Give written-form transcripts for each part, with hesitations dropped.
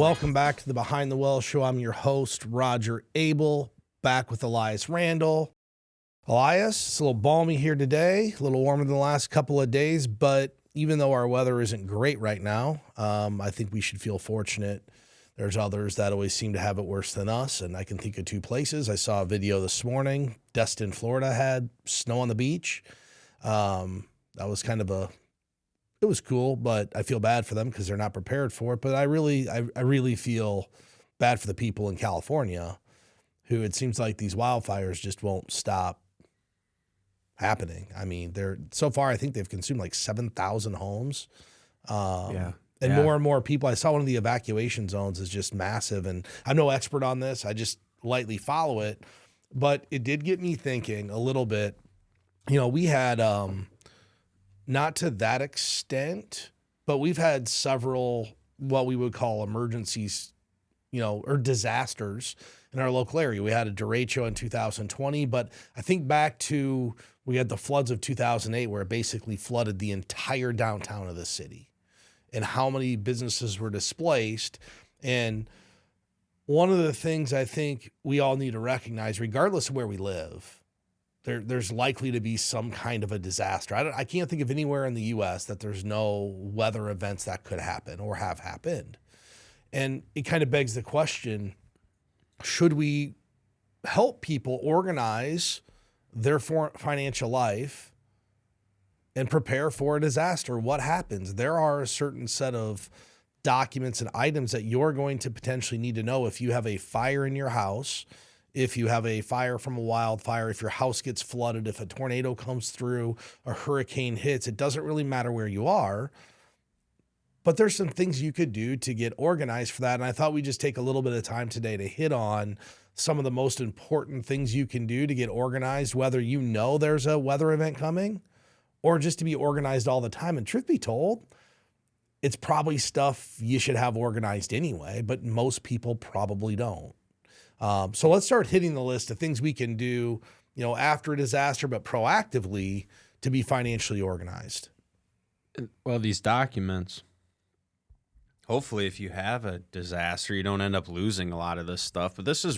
Welcome back to the Behind the Well Show. I'm your host, Roger Abel, back with Elias Randall. Elias, it's a little balmy here today, a little warmer than the last couple of days, but even though our weather isn't great right now, I think we should feel fortunate. There's others that always seem to have it worse than us, and I can think of two places. I saw a video this morning. Destin, Florida had snow on the beach. That was kind of it was cool, but I feel bad for them because they're not prepared for it. But I really feel bad for the people in California who it seems like these wildfires just won't stop happening. I mean, so far, I think they've consumed like 7,000 homes. And more people. I saw one of the evacuation zones is just massive. And I'm no expert on this. I just lightly follow it. But it did get me thinking a little bit. You know, we had, not to that extent, but we've had several what we would call emergencies, or disasters in our local area. We had a derecho in 2020, but I think back to we had the floods of 2008 where it basically flooded the entire downtown of the city and how many businesses were displaced. And one of the things I think we all need to recognize, regardless of where we live, there's likely to be some kind of a disaster. I can't think of anywhere in the U.S. that there's no weather events that could happen or have happened. And it kind of begs the question, should we help people organize their financial life and prepare for a disaster? What happens? There are a certain set of documents and items that you're going to potentially need to know if you have a fire in your house, if you have a fire from a wildfire, if your house gets flooded, if a tornado comes through, a hurricane hits. It doesn't really matter where you are, but there's some things you could do to get organized for that. And I thought we'd just take a little bit of time today to hit on some of the most important things you can do to get organized, whether you know there's a weather event coming or just to be organized all the time. And truth be told, it's probably stuff you should have organized anyway, but most people probably don't. So let's start hitting the list of things we can do, after a disaster, but proactively to be financially organized. Well, these documents, hopefully if you have a disaster, you don't end up losing a lot of this stuff. But this is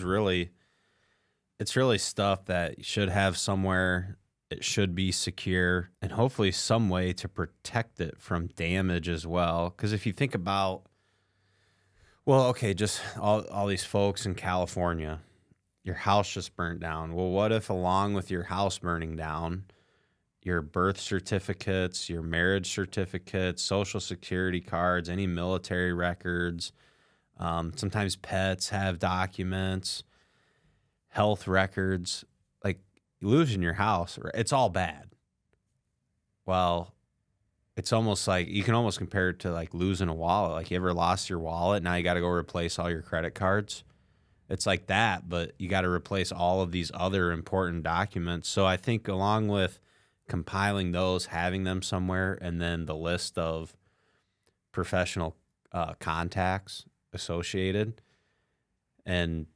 it's really stuff that you should have somewhere. It should be secure and hopefully some way to protect it from damage as well. Because if you think about, just all these folks in California, your house just burnt down. Well, what if along with your house burning down, your birth certificates, your marriage certificates, social security cards, any military records, sometimes pets have documents, health records, like losing your house, it's all bad. Well, it's almost like you can almost compare it to like losing a wallet. Like you ever lost your wallet? Now you got to go replace all your credit cards. It's like that, but you got to replace all of these other important documents. So I think along with compiling those, having them somewhere, and then the list of professional contacts associated and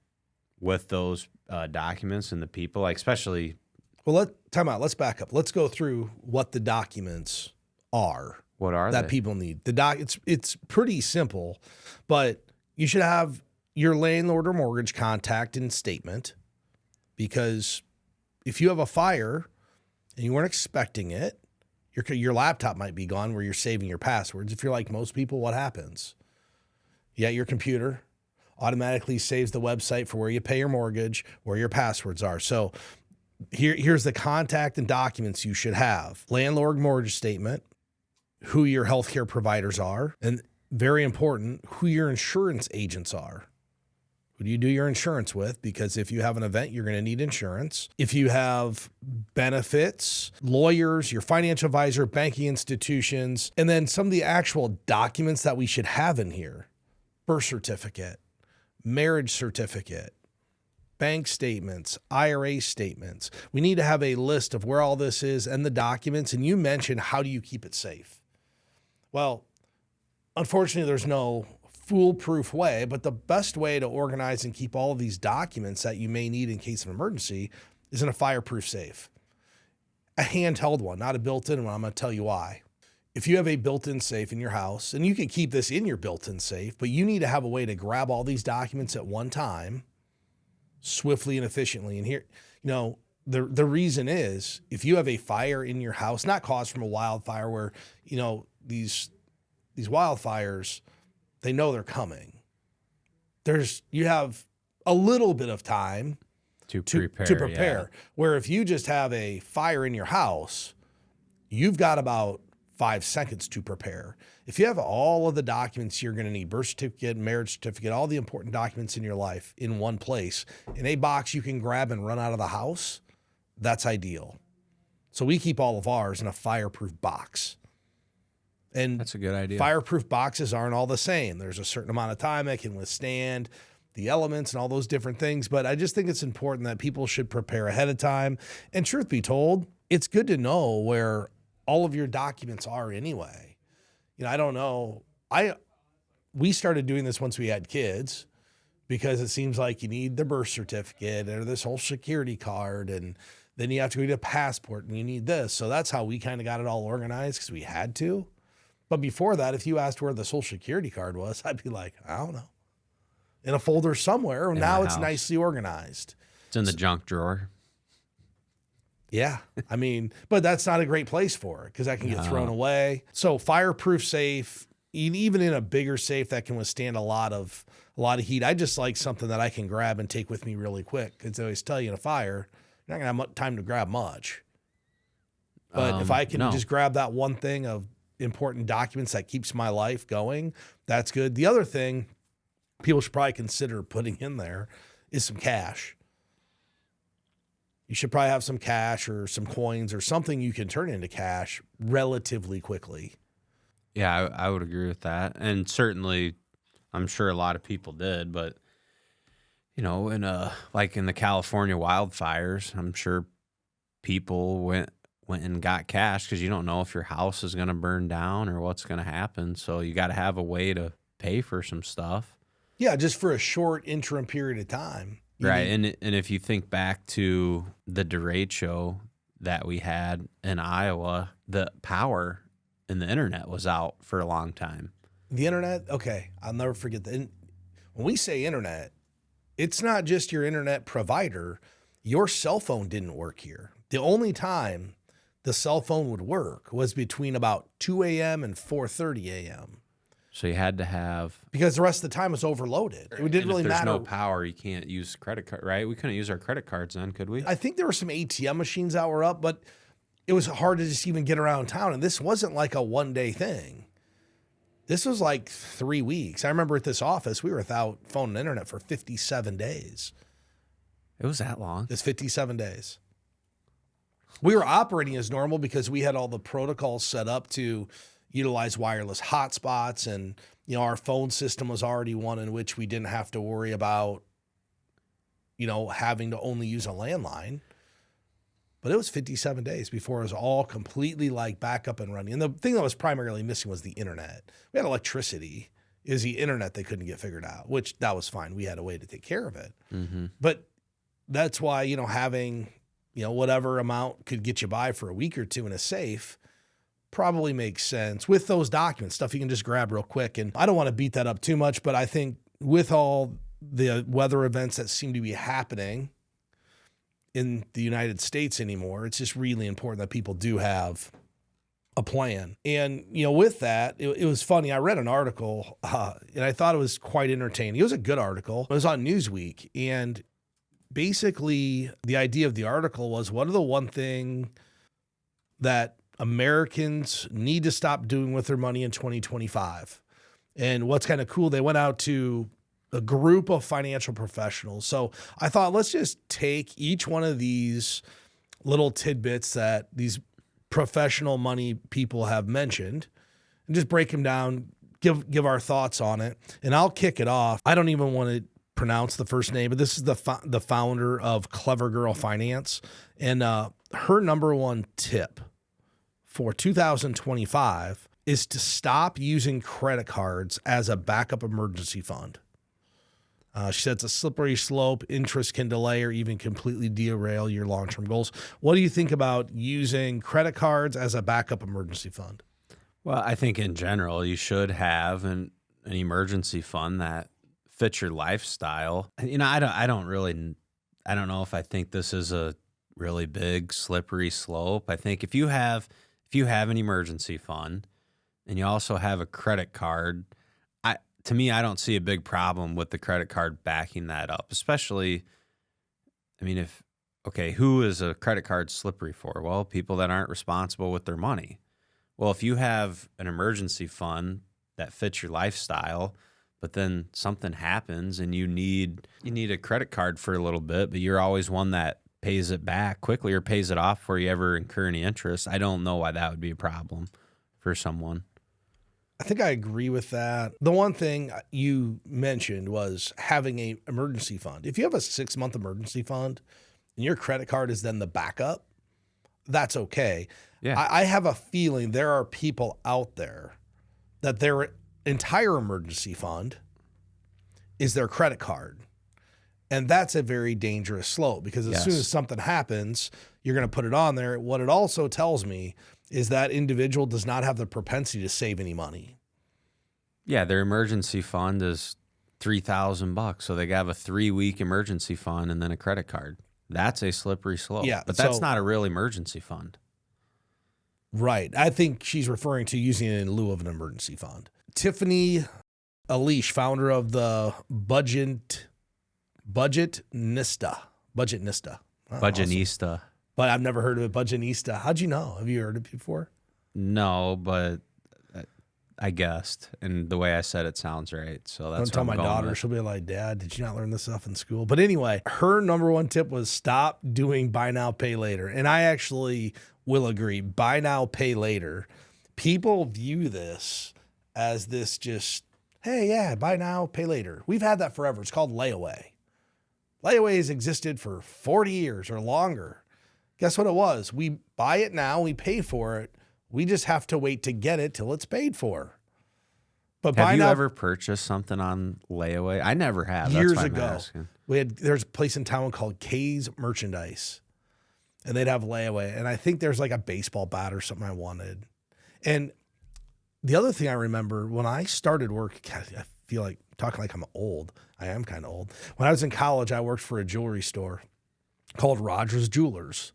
with those documents and the people, like especially. Well, time out. Let's back up. Let's go through what the documents are. What are that they? People need? It's pretty simple, but you should have your landlord or mortgage contact and statement, because if you have a fire and you weren't expecting it, your laptop might be gone where you're saving your passwords. If you're like most people, what happens? Yeah, your computer automatically saves the website for where you pay your mortgage, where your passwords are. So here's the contact and documents you should have. Landlord mortgage statement, who your healthcare providers are, and very important, who your insurance agents are. Who do you do your insurance with? Because if you have an event, you're going to need insurance. If you have benefits, lawyers, your financial advisor, banking institutions, and then some of the actual documents that we should have in here. Birth certificate, marriage certificate, bank statements, IRA statements. We need to have a list of where all this is and the documents. And you mentioned, how do you keep it safe? Well, unfortunately, there's no foolproof way, but the best way to organize and keep all of these documents that you may need in case of emergency is in a fireproof safe. A handheld one, not a built-in one. I'm going to tell you why. if you have a built-in safe in your house, and you can keep this in your built-in safe, but you need to have a way to grab all these documents at one time, swiftly and efficiently. And here, the reason is if you have a fire in your house, not caused from a wildfire where, these wildfires, they know they're coming. You have a little bit of time to prepare. Yeah. Where if you just have a fire in your house, you've got about 5 seconds to prepare. If you have all of the documents you're going to need, birth certificate, marriage certificate, all the important documents in your life in one place, in a box you can grab and run out of the house, that's ideal. So we keep all of ours in a fireproof box. And that's a good idea. Fireproof boxes aren't all the same. There's a certain amount of time it can withstand the elements and all those different things. But I just think it's important that people should prepare ahead of time. And truth be told, it's good to know where all of your documents are anyway. I don't know. We started doing this once we had kids because it seems like you need the birth certificate or the social security card, and then you have to go get a passport and you need this. So that's how we kind of got it all organized because we had to. But before that, if you asked where the social security card was, I'd be like, I don't know. In a folder somewhere. Now it's nicely organized. It's in the junk drawer. Yeah. But that's not a great place for it because that can get thrown away. So fireproof safe, even in a bigger safe that can withstand a lot of heat. I just like something that I can grab and take with me really quick because they always tell you in a fire, you're not going to have time to grab much. But if I can just grab that one thing of important documents that keeps my life going, that's good. The other thing people should probably consider putting in there is some cash. You should probably have some cash or some coins or something you can turn into cash relatively quickly. Yeah, I would agree with that. And certainly, I'm sure a lot of people did, but like in the California wildfires, I'm sure people went and got cash because you don't know if your house is going to burn down or what's going to happen. So you got to have a way to pay for some stuff. Yeah, just for a short interim period of time. Right. And if you think back to the derecho that we had in Iowa, the power and the internet was out for a long time. The internet? Okay. I'll never forget that. And when we say internet, it's not just your internet provider. Your cell phone didn't work here. The only time the cell phone would work was between about 2 a.m. and 4:30 a.m. So you had to have... Because the rest of the time was overloaded. It didn't really matter. If there's no power, you can't use credit card, right? We couldn't use our credit cards then, could we? I think there were some ATM machines that were up, but it was hard to just even get around town. And this wasn't like a one-day thing. This was like 3 weeks. I remember at this office, we were without phone and internet for 57 days. It was that long? It's 57 days. We were operating as normal because we had all the protocols set up to utilize wireless hotspots, and our phone system was already one in which we didn't have to worry about having to only use a landline. But it was 57 days before it was all completely back up and running. And the thing that was primarily missing was the internet. We had electricity. It was the internet they couldn't get figured out, which that was fine. We had a way to take care of it. Mm-hmm. But that's why having whatever amount could get you by for a week or two in a safe probably makes sense with those documents, stuff you can just grab real quick. And I don't want to beat that up too much, but I think with all the weather events that seem to be happening in the United States anymore, it's just really important that people do have a plan. And, with that, it was funny. I read an article and I thought it was quite entertaining. It was a good article. It was on Newsweek. And basically the idea of the article was, what are the one thing that Americans need to stop doing with their money in 2025? And what's kind of cool, they went out to a group of financial professionals. So I thought, let's just take each one of these little tidbits that these professional money people have mentioned and just break them down, give our thoughts on it. And I'll kick it off. I don't even want to pronounce the first name, but this is the founder of Clever Girl Finance. And her number one tip for 2025 is to stop using credit cards as a backup emergency fund. She said it's a slippery slope. Interest can delay or even completely derail your long-term goals. What do you think about using credit cards as a backup emergency fund? Well, I think in general, you should have an emergency fund that fits your lifestyle. I don't know if I think this is a really big slippery slope. I think if you have an emergency fund and you also have a credit card, to me, I don't see a big problem with the credit card backing that up, especially, I mean, who is a credit card slippery for? Well, people that aren't responsible with their money. Well, if you have an emergency fund that fits your lifestyle, but then something happens and you need a credit card for a little bit, but you're always one that pays it back quickly or pays it off before you ever incur any interest, I don't know why that would be a problem for someone. I think I agree with that. The one thing you mentioned was having a emergency fund. If you have a 6-month emergency fund and your credit card is then the backup, that's okay. Yeah. I have a feeling there are people out there that their entire emergency fund is their credit card. And that's a very dangerous slope because as soon as something happens, you're going to put it on there. What it also tells me is that individual does not have the propensity to save any money. Yeah, their emergency fund is $3,000, so they have a 3-week emergency fund and then a credit card. That's a slippery slope. Yeah, but that's not a real emergency fund. Right. I think she's referring to using it in lieu of an emergency fund. Tiffany Elias, founder of the Budgetnista. Budgetnista. Awesome. But I've never heard of it. Budgetnista. How'd you know? Have you heard it before? No, but I guessed. And the way I said it sounds right. So that's what I'm telling my daughter. She'll be like, Dad, did you not learn this stuff in school? But anyway, her number one tip was stop doing buy now, pay later. And I actually will agree. Buy now, pay later. People view this as this just, hey, yeah, buy now, pay later. We've had that forever. It's called layaway. Layaway has existed for 40 years or longer. Guess what it was? We buy it now, we pay for it. We just have to wait to get it till it's paid for. But have you ever purchased something on layaway? I never have. Years ago, there's a place in town called K's Merchandise, and they'd have layaway. And I think there's like a baseball bat or something I wanted. And the other thing I remember when I started work, God, I feel like talking like I'm old. I am kind of old. When I was in college, I worked for a jewelry store called Rogers Jewelers.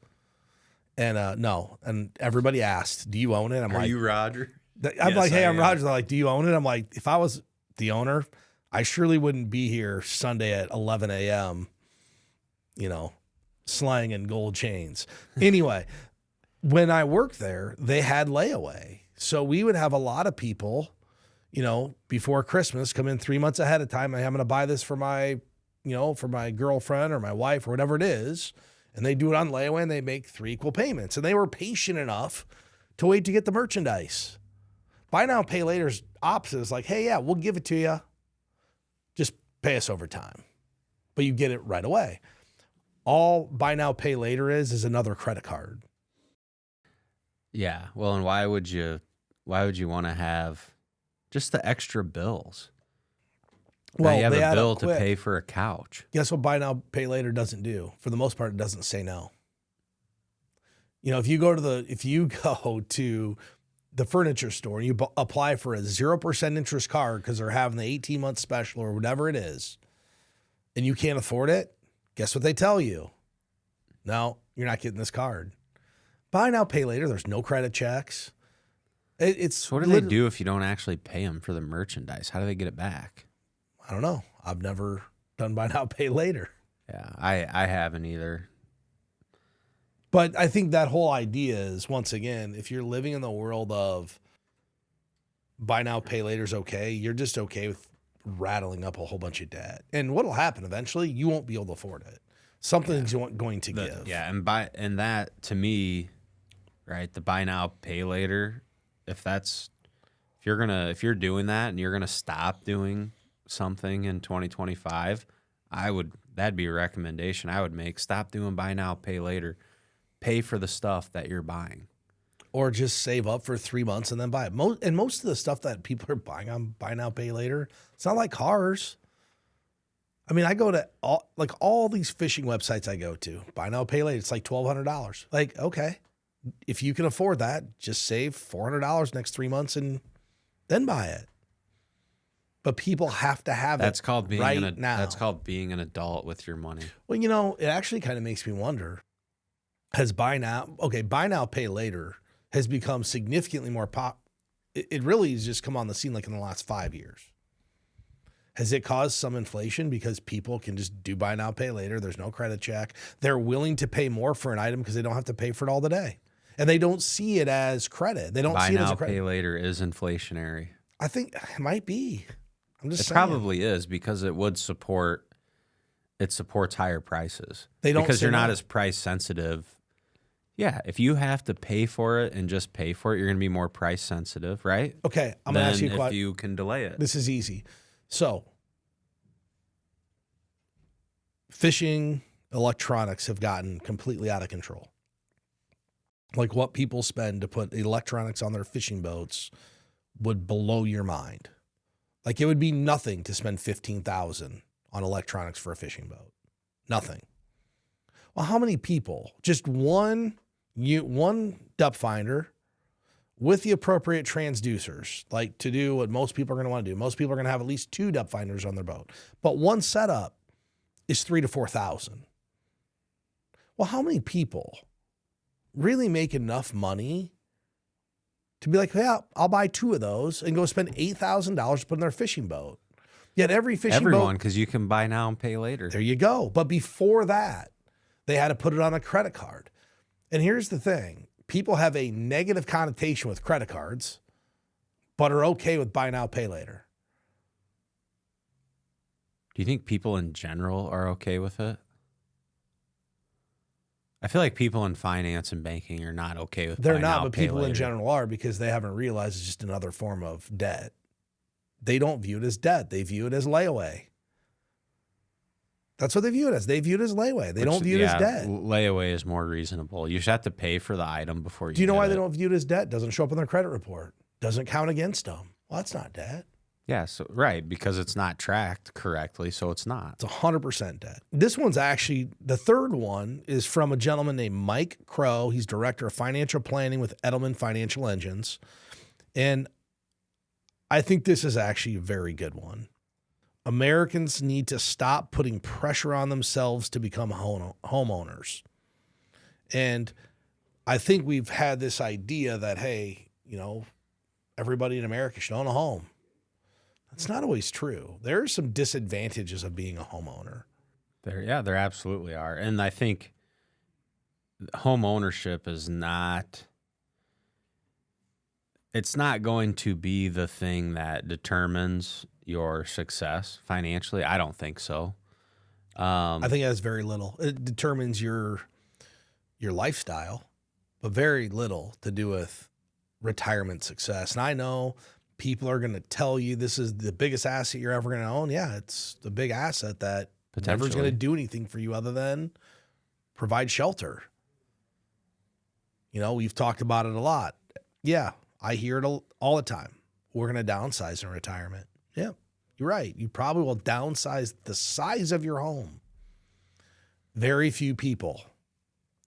And and everybody asked, do you own it? Are you Roger? I'm like, hey, I'm Roger. They're like, do you own it? I'm like, if I was the owner, I surely wouldn't be here Sunday at 11 a.m., slanging gold chains. Anyway, when I worked there, they had layaway. So we would have a lot of people, before Christmas come in 3 months ahead of time. I'm going to buy this for my girlfriend or my wife or whatever it is. And they do it on layaway and they make 3 equal payments. And they were patient enough to wait to get the merchandise. Buy now, pay later's opposite is like, hey, yeah, we'll give it to you. Just pay us over time. But you get it right away. All buy now, pay later is another credit card. Yeah. Well, and why would you want to have just the extra bills? Well, you have a bill to pay for a couch. Guess what buy now, pay later doesn't do? For the most part, it doesn't say no. If you go to the furniture store and you apply for a 0% interest card because they're having the 18-month special or whatever it is, and you can't afford it, guess what they tell you? No, you're not getting this card. Buy now, pay later. There's no credit checks. So what do they do if you don't actually pay them for the merchandise? How do they get it back? I don't know. I've never done buy now, pay later. Yeah, I haven't either. But I think that whole idea is, once again, if you're living in the world of buy now, pay later is okay, you're just okay with rattling up a whole bunch of debt. And what'll happen eventually, you won't be able to afford it. Something's going to give. Yeah, and that to me, right, the buy now, pay later, if you're doing that and you're gonna stop doing something in 2025, that'd be a recommendation I would make. Stop doing buy now, pay later. Pay for the stuff that you're buying. Or just save up for 3 months and then buy it. Most of the stuff that people are buying on buy now, pay later, it's not like cars. I mean, I go to all these fishing websites I go to, buy now, pay later. It's like $1,200. Like, okay, If you can afford that, just save $400 next 3 months and then buy it. But people have to have That's it called being right now. That's called being an adult with your money. Well, you know, it actually kind of makes me wonder, has buy now, pay later has become significantly more it really has just come on the scene like in the last 5 years. Has it caused some inflation because people can just do buy now, pay later? There's no credit check. They're willing to pay more for an item because they don't have to pay for it all the day. And they don't see it as credit. They don't see it as a credit. Buy now, pay later is inflationary. I think it might be. I'm just saying. It probably is because it supports higher prices. They don't because say you're not no. as price sensitive. Yeah, if you have to pay for it and just pay for it, you're going to be more price sensitive, right? Okay, I'm going to ask you a question. If you can delay it. This is easy. So, fishing electronics have gotten completely out of control. Like what people spend to put electronics on their fishing boats would blow your mind. Like it would be nothing to spend $15,000 on electronics for a fishing boat. Nothing. Well, how many people? Just one depth finder with the appropriate transducers, like to do what most people are going to want to do. Most people are going to have at least 2 depth finders on their boat, but one setup is $3,000 to $4,000. Well, how many people really make enough money to be like, yeah, I'll buy 2 of those and go spend $8,000 to put in their fishing boat? Yet everyone, because you can buy now and pay later. There you go. But before that, they had to put it on a credit card. And here's the thing. People have a negative connotation with credit cards, but are okay with buy now, pay later. Do you think people in general are okay with it? I feel like people in finance and banking are not okay with They're buy not, now, but pay people in later. general are because they haven't realized it's just another form of debt. They don't view it as debt. They view it as layaway. That's what they view it as. They view it as layaway. They don't view it as debt. Layaway is more reasonable. You just have to pay for the item before you Do you know why they it. don't view it as debt? Doesn't show up on their credit report. Doesn't count against them. Well, that's not debt. Yeah, so right, because it's not tracked correctly, so it's not. It's 100% debt. This one's actually, the third one is from a gentleman named Mike Crow. He's director of financial planning with Edelman Financial Engines. And I think this is actually a very good one. Americans need to stop putting pressure on themselves to become homeowners. And I think we've had this idea that, hey, you know, everybody in America should own a home. That's not always true. There are some disadvantages of being a homeowner. There absolutely are. And I think home ownership is not, it's not going to be the thing that determines your success financially. I don't think so. I think it has very little. It determines your lifestyle, but very little to do with retirement success. And I know people are going to tell you this is the biggest asset you're ever going to own. Yeah, it's the big asset that never is going to do anything for you other than provide shelter. You know, we've talked about it a lot. Yeah, I hear it all the time. We're going to downsize in retirement. Yeah, you're right. You probably will downsize the size of your home. Very few people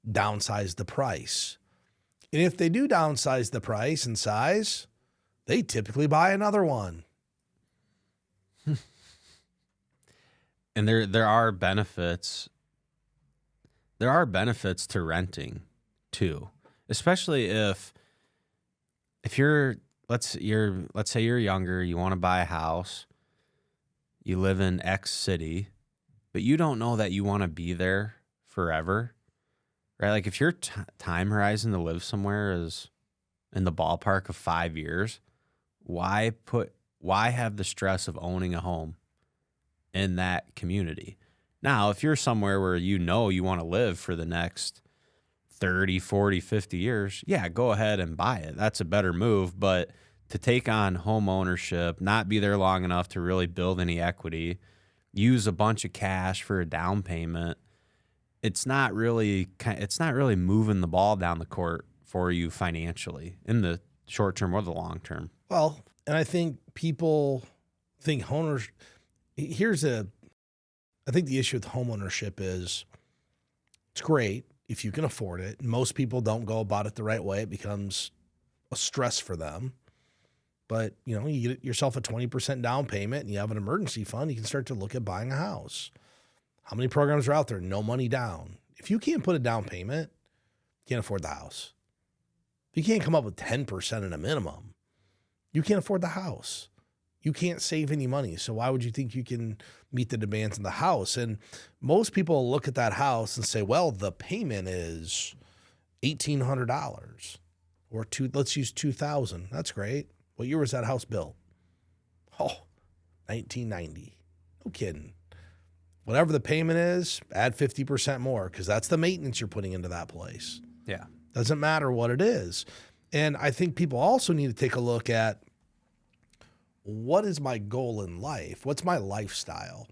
downsize the price. And if they do downsize the price and size, they typically buy another one. And there are benefits. There are benefits to renting too, especially if you're let's say you're younger, you want to buy a house, you live in X city, but you don't know that you want to be there forever, right? Like if your time horizon to live somewhere is in the ballpark of 5 years, why have the stress of owning a home in that community? Now, if you're somewhere where you know you want to live for the next 30, 40, 50 years, yeah, go ahead and buy it. That's a better move. But to take on home ownership, not be there long enough to really build any equity, use a bunch of cash for a down payment, it's not really moving the ball down the court for you financially in the short term or the long term. Well, and I think people think homeowners. I think the issue with homeownership is it's great. if you can afford it. Most people don't go about it the right way. It becomes a stress for them. But, you know, you get yourself a 20% down payment and you have an emergency fund, you can start to look at buying a house. How many programs are out there? No money down. If you can't put a down payment, you can't afford the house. If you can't come up with 10% at a minimum, you can't afford the house. You can't save any money. So why would you think you can meet the demands in the house? And most people look at that house and say, well, the payment is $1,800 or let's use $2,000. That's great. What year was that house built? Oh, 1990. No kidding. Whatever the payment is, add 50% more because that's the maintenance you're putting into that place. Yeah. Doesn't matter what it is. And I think people also need to take a look at, what is my goal in life? What's my lifestyle?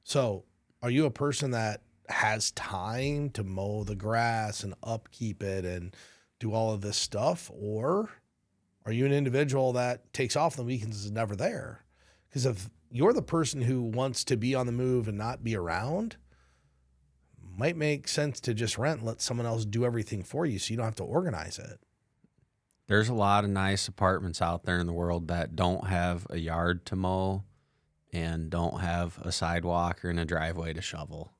So are you a person that has time to mow the grass and upkeep it and do all of this stuff? Or are you an individual that takes off on the weekends and is never there? Because if you're the person who wants to be on the move and not be around, might make sense to just rent and let someone else do everything for you so you don't have to organize it. There's a lot of nice apartments out there in the world that don't have a yard to mow and don't have a sidewalk or in a driveway to shovel.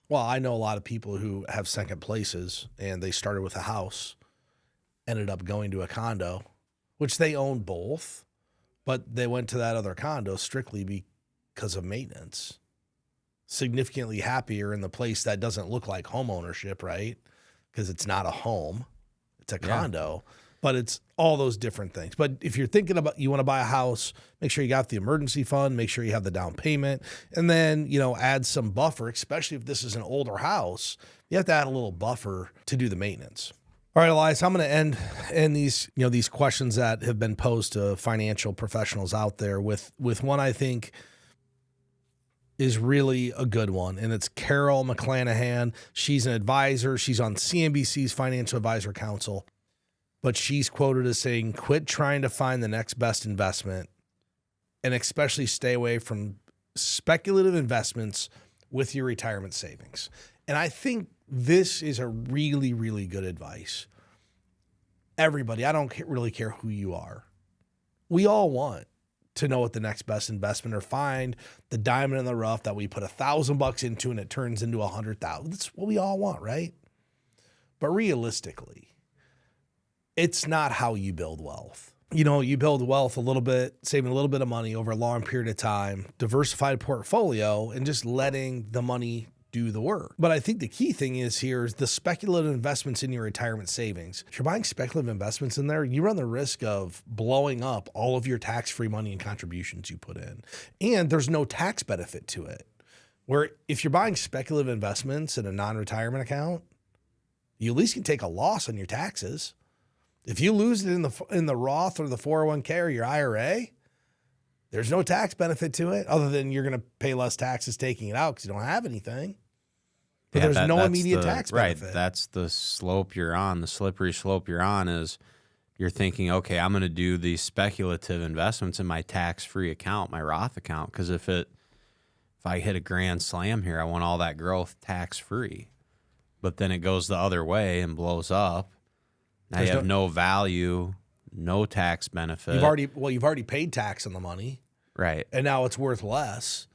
Well, I know a lot of people who have second places and they started with a house, ended up going to a condo, which they own both, but they went to that other condo strictly because of maintenance. Significantly happier in the place that doesn't look like home ownership, right? Because it's not a home, it's a condo. But it's all those different things. But if you're thinking about, you want to buy a house, make sure you got the emergency fund, make sure you have the down payment, and then, you know, add some buffer, especially if this is an older house. You have to add a little buffer to do the maintenance. All right, Elias, I'm going to end these, you know, these questions that have been posed to financial professionals out there with one I think is really a good one, and it's Carol McClanahan. She's an advisor. She's on CNBC's Financial Advisor Council. But she's quoted as saying, quit trying to find the next best investment and especially stay away from speculative investments with your retirement savings. And I think this is a really, really good advice. Everybody, I don't really care who you are. We all want to know what the next best investment or find the diamond in the rough that we put $1,000 into and it turns into 100,000. That's what we all want, right? But realistically, it's not how you build wealth. You know, you build wealth a little bit, saving a little bit of money over a long period of time, diversified portfolio, and just letting the money do the work. But I think the key thing is the speculative investments in your retirement savings. If you're buying speculative investments in there, you run the risk of blowing up all of your tax-free money and contributions you put in. And there's no tax benefit to it. Where if you're buying speculative investments in a non-retirement account, you at least can take a loss on your taxes. If you lose it in the Roth or the 401k or your IRA, there's no tax benefit to it other than you're going to pay less taxes taking it out because you don't have anything. But there's no immediate tax benefit. Right. That's the slope you're on. The slippery slope you're on is you're thinking, okay, I'm going to do these speculative investments in my tax-free account, my Roth account, because if I hit a grand slam here, I want all that growth tax-free. But then it goes the other way and blows up. Now you have no value, no tax benefit. You've already paid tax on the money. Right. And now it's worth less.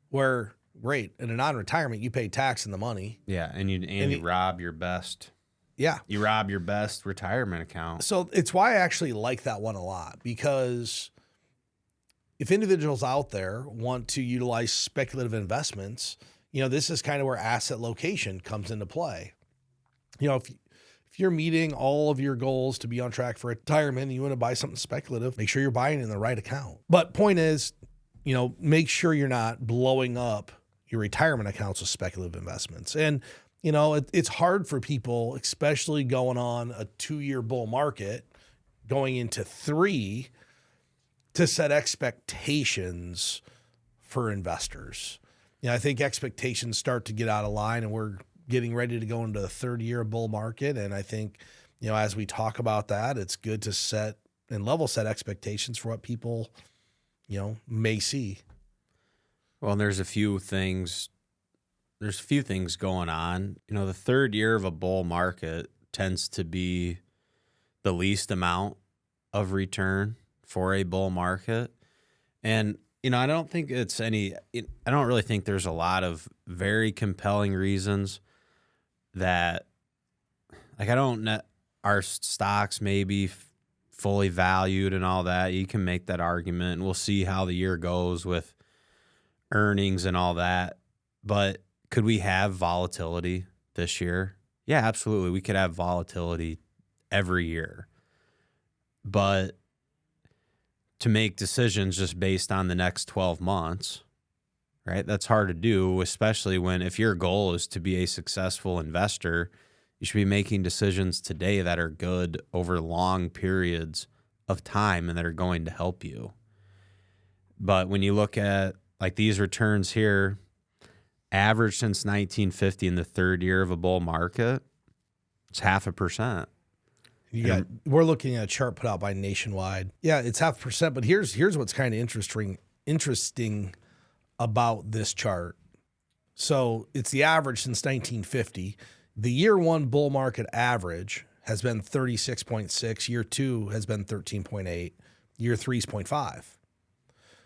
Where, great, in a non-retirement, you pay tax on the money. Yeah, and you rob your best. Yeah. You rob your best retirement account. So it's why I actually like that one a lot, because if individuals out there want to utilize speculative investments, you know, this is kind of where asset location comes into play. You know, if you're meeting all of your goals to be on track for retirement and you want to buy something speculative, make sure you're buying in the right account. But point is, you know, make sure you're not blowing up your retirement accounts with speculative investments. And, you know, it's hard for people, especially going on a 2-year bull market, going into 3, to set expectations for investors. You know, I think expectations start to get out of line, and we're getting ready to go into the 3rd year of bull market. And I think, you know, as we talk about that, it's good to set and level set expectations for what people, you know, may see. Well, there's a few there's a few things going on. You know, the third year of a bull market tends to be the least amount of return for a bull market. And, you know, I don't really think there's a lot of very compelling reasons that, like, our stocks may be fully valued and all that. You can make that argument, and we'll see how the year goes with earnings and all that. But could we have volatility this year? Yeah, absolutely. We could have volatility every year. But to make decisions just based on the next 12 months, right? That's hard to do, especially if your goal is to be a successful investor. You should be making decisions today that are good over long periods of time and that are going to help you. But when you look at like these returns here, average since 1950 in the third year of a bull market, it's 0.5%. We're looking at a chart put out by Nationwide. Yeah, it's 0.5%. But here's what's kind of interesting about this chart. So it's the average since 1950. The year one bull market average has been 36.6. Year two has been 13.8. Year three is 0.5.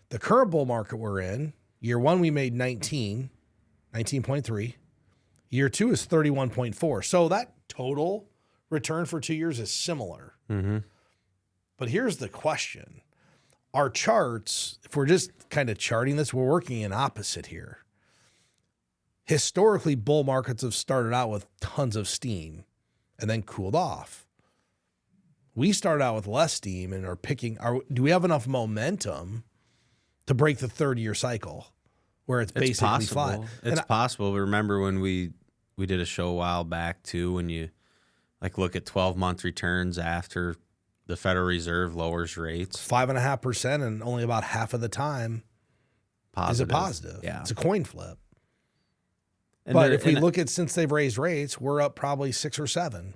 The current bull market we're in, year one we made 19.3. Year two is 31.4. So that total return for 2 years is similar. Mm-hmm. But here's the question. Our charts, if we're just kind of charting this, we're working in opposite here. Historically, bull markets have started out with tons of steam and then cooled off. We started out with less steam and do we have enough momentum to break the 30-year cycle where it's basically possible. flat? It's possible. But remember when we did a show a while back too, when you like look at 12-month returns after the Federal Reserve lowers rates, 5.5%, and only about half of the time is a positive. Yeah, it's a coin flip. And but if we look at since they've raised rates, we're up probably 6 or 7.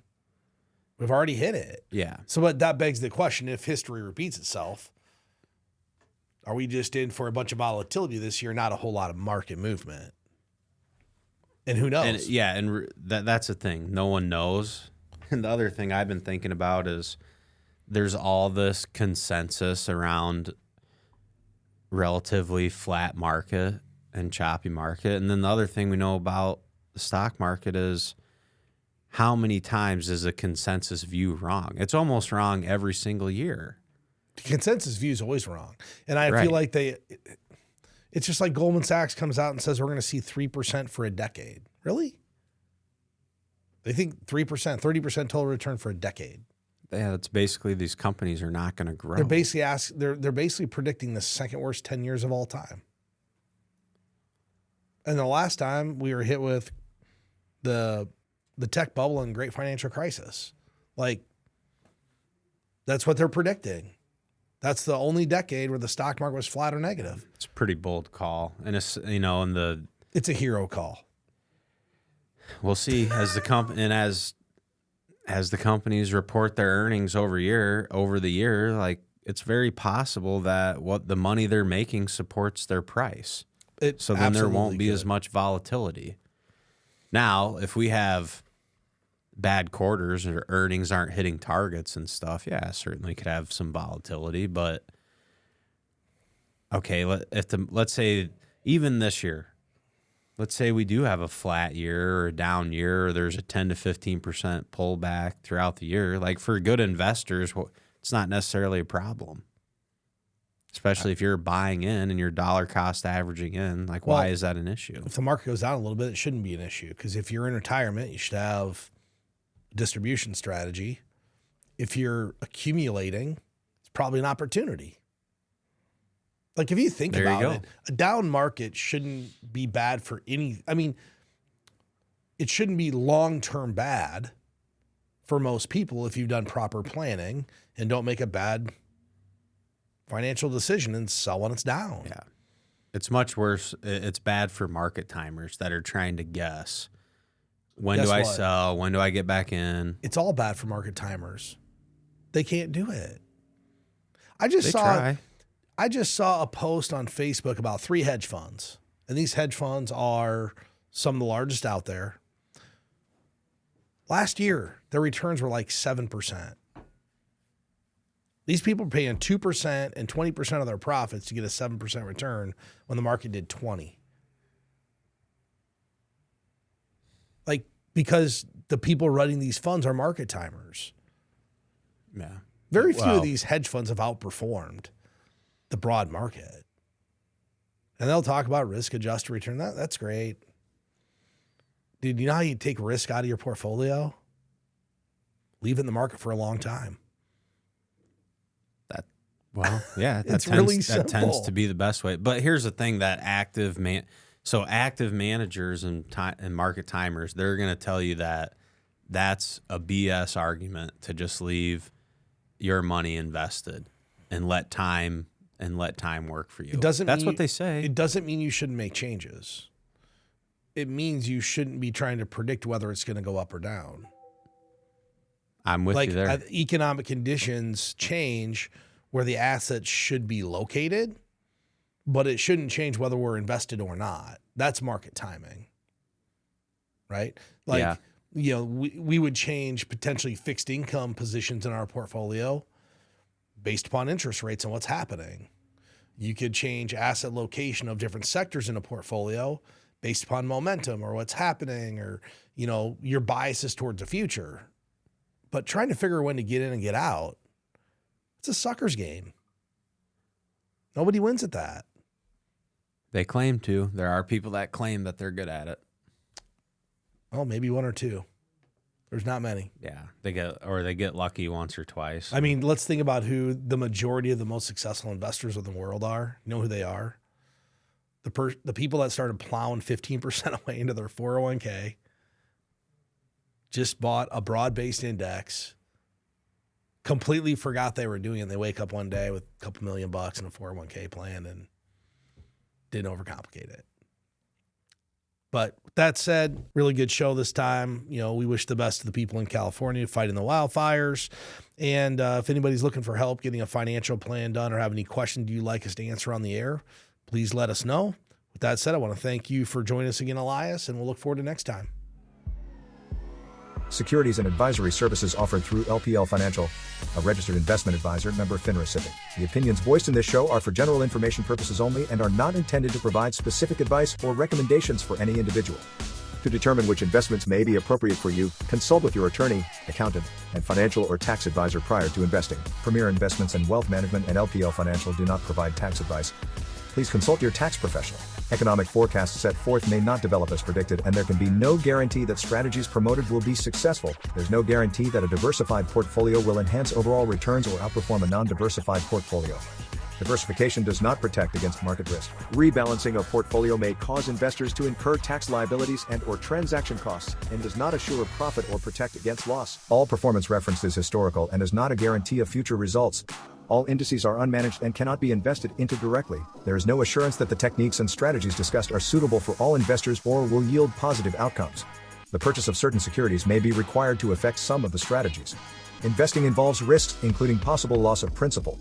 We've already hit it. Yeah. So that begs the question: if history repeats itself, are we just in for a bunch of volatility this year, not a whole lot of market movement? And who knows? And that's the thing. No one knows. And the other thing I've been thinking about is there's all this consensus around relatively flat market and choppy market. And then the other thing we know about the stock market is how many times is a consensus view wrong? It's almost wrong every single year. The consensus view is always wrong. And I feel like it's just like Goldman Sachs comes out and says we're going to see 3% for a decade. Really? They think 3%, 30% total return for a decade. Yeah, it's basically these companies are not going to grow. They're basically predicting the second worst 10 years of all time. And the last time we were hit with the tech bubble and great financial crisis. Like, that's what they're predicting. That's the only decade where the stock market was flat or negative. It's a pretty bold call. And it's, it's a hero call. We'll see as the companies report their earnings over the year, like it's very possible that what the money they're making supports their price. So then there won't be as much volatility. Now, if we have bad quarters or earnings aren't hitting targets and stuff, yeah, certainly could have some volatility. But okay, let's say even this year, let's say we do have a flat year or a down year, or there's a 10 to 15% pullback throughout the year. Like for good investors, it's not necessarily a problem. Especially if you're buying in and your dollar cost averaging in, why is that an issue? If the market goes down a little bit, it shouldn't be an issue because if you're in retirement, you should have a distribution strategy. If you're accumulating, it's probably an opportunity. Like if you think about it, a down market shouldn't be bad for any. I mean, it shouldn't be long-term bad for most people if you've done proper planning and don't make a bad financial decision and sell when it's down. Yeah. It's much worse. It's bad for market timers that are trying to guess. When do I sell? When do I get back in? It's all bad for market timers. They can't do it. I just saw a post on Facebook about 3 hedge funds. And these hedge funds are some of the largest out there. Last year, their returns were like 7%. These people are paying 2% and 20% of their profits to get a 7% return when the market did 20. Like, because the people running these funds are market timers. Yeah. Very few of these hedge funds have outperformed the broad market. And they'll talk about risk-adjusted return. That's great. Dude, you know how you take risk out of your portfolio? Leave it in the market for a long time. Well, yeah, It's really simple. That tends to be the best way. But here's the thing: that active managers and market timers, they're going to tell you that that's a BS argument to just leave your money invested and let time work for you. That's what they say. It doesn't mean you shouldn't make changes. It means you shouldn't be trying to predict whether it's going to go up or down. I'm with you there. Economic conditions change where the assets should be located, but it shouldn't change whether we're invested or not. That's market timing, right? Like, you know, we would change potentially fixed income positions in our portfolio based upon interest rates and what's happening. You could change asset location of different sectors in a portfolio based upon momentum or what's happening, or, you know, your biases towards the future. But trying to figure when to get in and get out, it's a sucker's game. Nobody wins at that. They claim to. There are people that claim that they're good at it. Well, maybe one or two. There's not many. Yeah, they get lucky once or twice. I mean, let's think about who the majority of the most successful investors in the world are. You know who they are? The people that started plowing 15% away into their 401k, just bought a broad-based index, completely forgot they were doing it. They wake up one day with a couple $1 million in a 401k plan and didn't overcomplicate it. But that said, really good show this time. You know, we wish the best to the people in California fighting the wildfires. And if anybody's looking for help getting a financial plan done or have any questions you'd like us to answer on the air, please let us know. With that said, I want to thank you for joining us again, Elias, and we'll look forward to next time. Securities and advisory services offered through LPL Financial, a registered investment advisor, member FINRA SIPC. The opinions voiced in this show are for general information purposes only and are not intended to provide specific advice or recommendations for any individual. To determine which investments may be appropriate for you, consult with your attorney, accountant, and financial or tax advisor prior to investing. Premier Investments and Wealth Management and LPL Financial do not provide tax advice. Please consult your tax professional. Economic forecasts set forth may not develop as predicted, and there can be no guarantee that strategies promoted will be successful. There's no guarantee that a diversified portfolio will enhance overall returns or outperform a non-diversified portfolio. Diversification does not protect against market risk. Rebalancing a portfolio may cause investors to incur tax liabilities and/or transaction costs, and does not assure profit or protect against loss. All performance referenced is historical and is not a guarantee of future results. All indices are unmanaged and cannot be invested into directly. There is no assurance that the techniques and strategies discussed are suitable for all investors or will yield positive outcomes. The purchase of certain securities may be required to affect some of the strategies. Investing involves risks, including possible loss of principal.